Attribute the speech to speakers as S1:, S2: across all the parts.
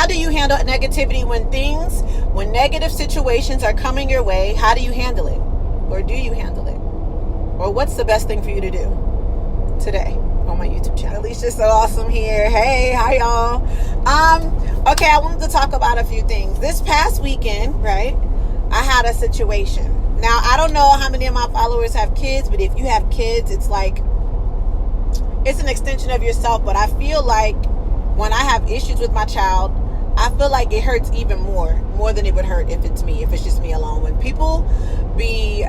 S1: do you handle negativity when negative situations are coming your way? How do you handle it? Or do you handle it? Or what's the best thing for you to do today on my YouTube channel? Alicia's so awesome here. Hey, hi y'all. Okay, I wanted to talk about a few things. This past weekend, right, I had a situation. Now, I don't know how many of my followers have kids, but if you have kids, it's like, it's an extension of yourself. But I feel like when I have issues with my child, I feel like it hurts even more than it would hurt if it's me, if it's just me alone. When people be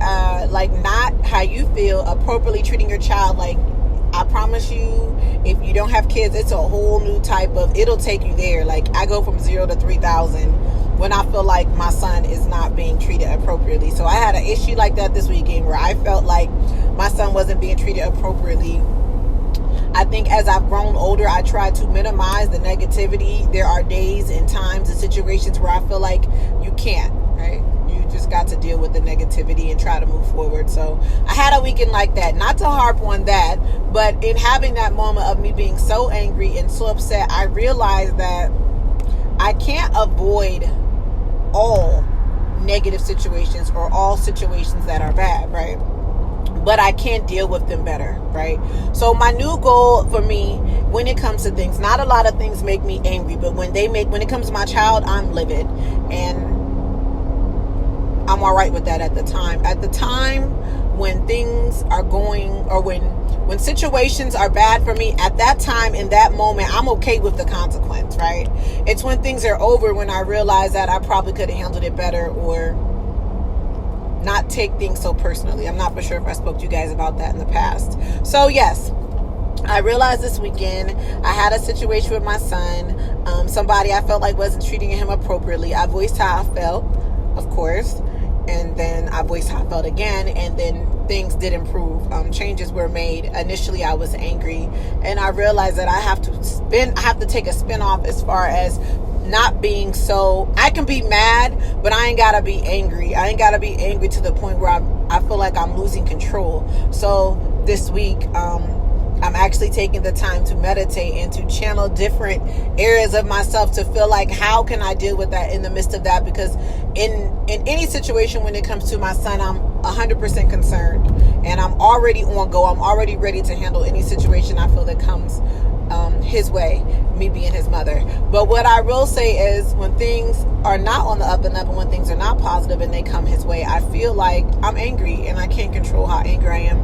S1: like not how you feel, appropriately treating your child, like, I promise you, if you don't have kids, it's a whole new type of, it'll take you there. Like, I go from 0 to 3,000 when I feel like my son is not being treated appropriately. So I had an issue like that this weekend where I felt like my son wasn't being treated appropriately. I think as I've grown older, I try to minimize the negativity. There are days and times and situations where I feel like you can't, right? You just got to deal with the negativity and try to move forward. So I had a weekend like that. Not to harp on that, but in having that moment of me being so angry and so upset, I realized that I can't avoid all negative situations or all situations that are bad, right? But I can deal with them better, right? So my new goal for me when it comes to things, not a lot of things make me angry, but when it comes to my child, I'm livid, and I'm all right with that at the time. At the time when things are going, or when situations are bad for me, at that time, in that moment, I'm okay with the consequence, right? It's when things are over when I realize that I probably could have handled it better, or not take things so personally. I'm not for sure if I spoke to you guys about that in the past. So yes, I realized this weekend I had a situation with my son. Somebody I felt like wasn't treating him appropriately. I voiced how I felt, of course, and then I voiced how I felt again, and then things did improve. Changes were made. Initially, I was angry, and I realized that I have to take a spin off as far as not being so, I can be mad, but I ain't gotta be angry. I ain't gotta be angry to the point where I feel like I'm losing control. So this week, I'm actually taking the time to meditate and to channel different areas of myself to feel like, how can I deal with that in the midst of that? Because in any situation when it comes to my son, I'm 100% concerned, and I'm already on go. I'm already ready to handle any situation I feel that comes his way, me being his mother. But what I will say is, when things are not on the up and up, and when things are not positive and they come his way, I feel like I'm angry and I can't control how angry I am.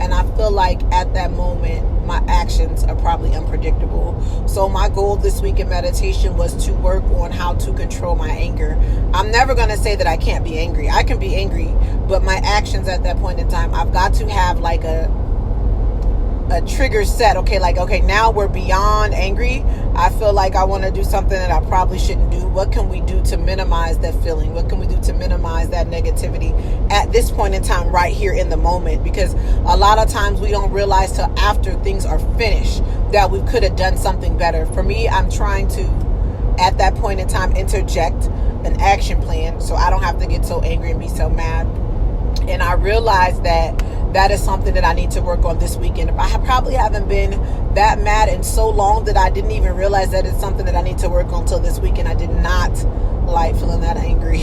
S1: And I feel like at that moment, my actions are probably unpredictable. So my goal this week in meditation was to work on how to control my anger. I'm never going to say that I can't be angry. I can be angry, but my actions at that point in time, I've got to have like a trigger set. Okay, now we're beyond angry. I feel like I want to do something that I probably shouldn't do. What can we do to minimize that feeling? What can we do to minimize that negativity at this point in time, right here in the moment? Because a lot of times we don't realize till after things are finished that we could have done something better. For me, I'm trying to, at that point in time, interject an action plan so I don't have to get so angry and be so mad. And I realized that is something that I need to work on this weekend. I probably haven't been that mad in so long that I didn't even realize that it's something that I need to work on until this weekend. I did not like feeling that angry.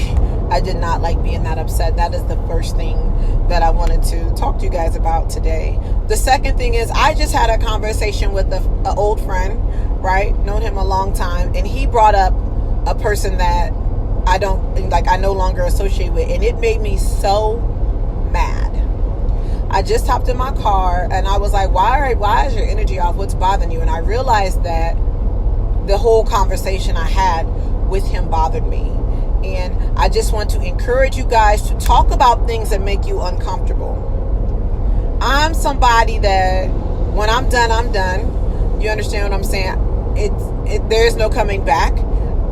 S1: I did not like being that upset. That is the first thing that I wanted to talk to you guys about today. The second thing is, I just had a conversation with an old friend, right? Known him a long time. And he brought up a person that I no longer associate with. And it made me so mad. I just hopped in my car and I was like, why is your energy off? What's bothering you? And I realized that the whole conversation I had with him bothered me. And I just want to encourage you guys to talk about things that make you uncomfortable. I'm somebody that when I'm done, I'm done. You understand what I'm saying? There's no coming back.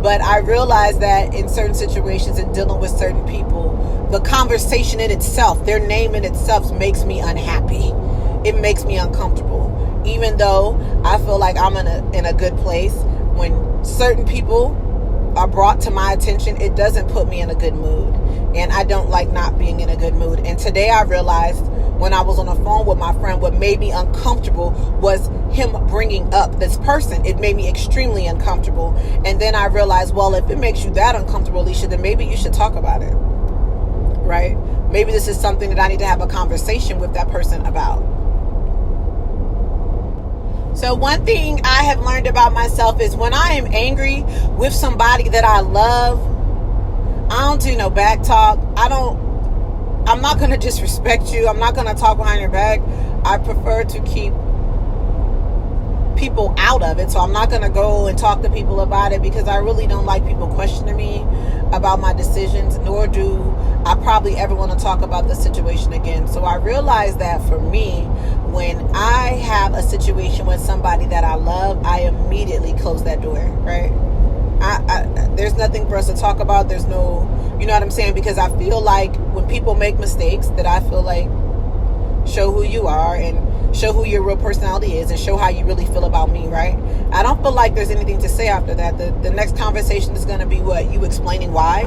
S1: But I realize that in certain situations and dealing with certain people, the conversation in itself, their name in itself, makes me unhappy. It makes me uncomfortable. Even though I feel like I'm in a good place, when certain people are brought to my attention, it doesn't put me in a good mood. And I don't like not being in a good mood. And today I realized when I was on the phone with my friend, what made me uncomfortable was him bringing up this person. It made me extremely uncomfortable. And then I realized, well, if it makes you that uncomfortable, Alicia, then maybe you should talk about it, right? Maybe this is something that I need to have a conversation with that person about. So one thing I have learned about myself is when I am angry with somebody that I love, I don't do no back talk. I'm not going to disrespect you. I'm not going to talk behind your back. I prefer to keep people out of it. So I'm not going to go and talk to people about it because I really don't like people questioning me about my decisions, nor do I probably ever want to talk about the situation again. So I realized that for me, when I have a situation with somebody that I love, I immediately close that door, right? There's nothing for us to talk about. There's no, you know what I'm saying? Because I feel like when people make mistakes, that I feel like show who you are and show who your real personality is and show how you really feel about me, right? I don't feel like there's anything to say after that. The next conversation is going to be what? You explaining why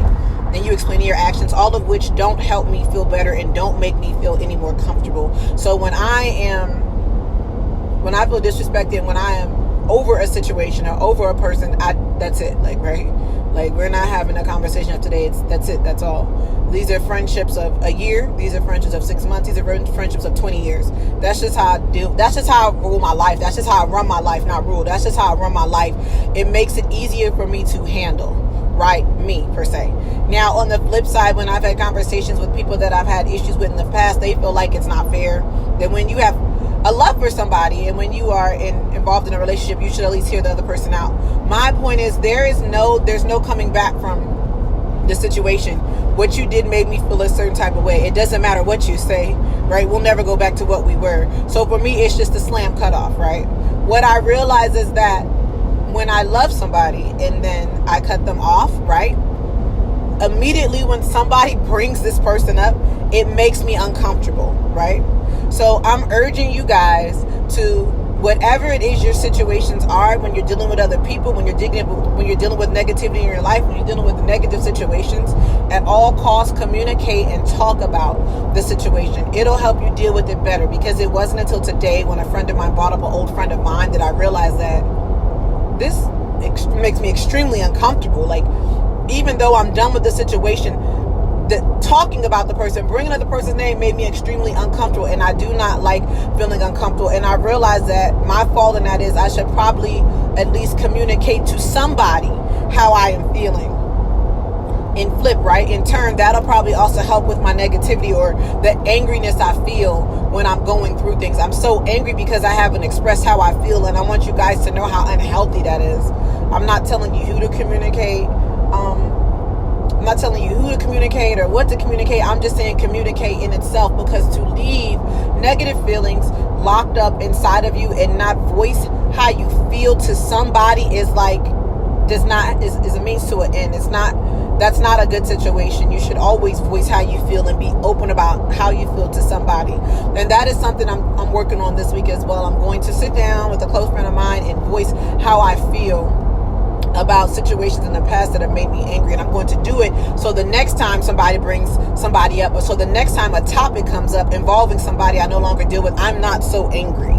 S1: and you explaining your actions, all of which don't help me feel better and don't make me feel any more comfortable. So when I feel disrespected, when I am over a situation or over a person, that's it. Like, right? Like, we're not having a conversation of today. That's it. That's all. These are friendships of a year. These are friendships of 6 months. These are friendships of 20 years. That's just how I do. That's just how I rule my life. That's just how I run my life, not rule. That's just how I run my life. It makes it easier for me to handle, right? Me, per se. Now, on the flip side, when I've had conversations with people that I've had issues with in the past, they feel like it's not fair. That when you have a love for somebody and when you are involved in a relationship, you should at least hear the other person out. My point is there's no coming back from the situation. What you did made me feel a certain type of way. It doesn't matter what you say, right? We'll never go back to what we were. So for me, it's just a slam cutoff, right? What I realize is that when I love somebody and then I cut them off, right? Immediately when somebody brings this person up, it makes me uncomfortable, right? So I'm urging you guys to, whatever it is your situations are, when you're dealing with other people, when you're dealing with negativity in your life, when you're dealing with negative situations, at all costs communicate and talk about the situation. It'll help you deal with it better, because it wasn't until today when a friend of mine brought up an old friend of mine that I realized that this makes me extremely uncomfortable. Like, even though I'm done with the situation, talking about the person, bringing up the person's name made me extremely uncomfortable, and I do not like feeling uncomfortable. And I realized that my fault in that is I should probably at least communicate to somebody how I am feeling. In flip, right? In turn, that'll probably also help with my negativity or the angriness I feel when I'm going through things. I'm so angry because I haven't expressed how I feel, and I want you guys to know how unhealthy that is. I'm not telling you who to communicate. I'm not telling you who to communicate or what to communicate. I'm just saying communicate in itself, because to leave negative feelings locked up inside of you and not voice how you feel to somebody is a means to an end. That's not a good situation. You should always voice how you feel and be open about how you feel to somebody. And that is something I'm working on this week as well. I'm going to sit down with a close friend of mine and voice how I feel about situations in the past that have made me angry, and I'm going to do it so the next time somebody brings somebody up, or so the next time a topic comes up involving somebody I no longer deal with, I'm not so angry.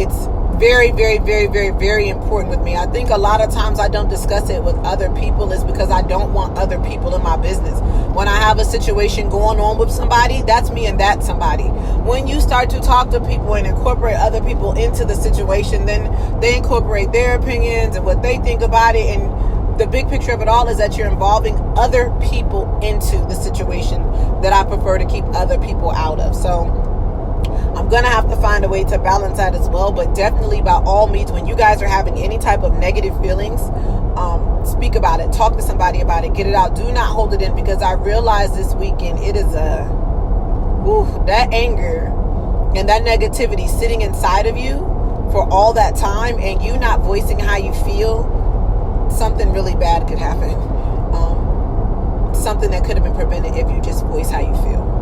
S1: It's very, very, very, very, very important with me. I think a lot of times I don't discuss it with other people is because I don't want other people in my business. When I have a situation going on with somebody, that's me and that's somebody. When you start to talk to people and incorporate other people into the situation, then they incorporate their opinions and what they think about it. And the big picture of it all is that you're involving other people into the situation that I prefer to keep other people out of. So I'm going to have to find a way to balance that as well. But definitely, by all means, when you guys are having any type of negative feelings, speak about it. Talk to somebody about it. Get it out. Do not hold it in, because I realized this weekend it is that anger and that negativity sitting inside of you for all that time, and you not voicing how you feel, something really bad could happen. Something that could have been prevented if you just voice how you feel.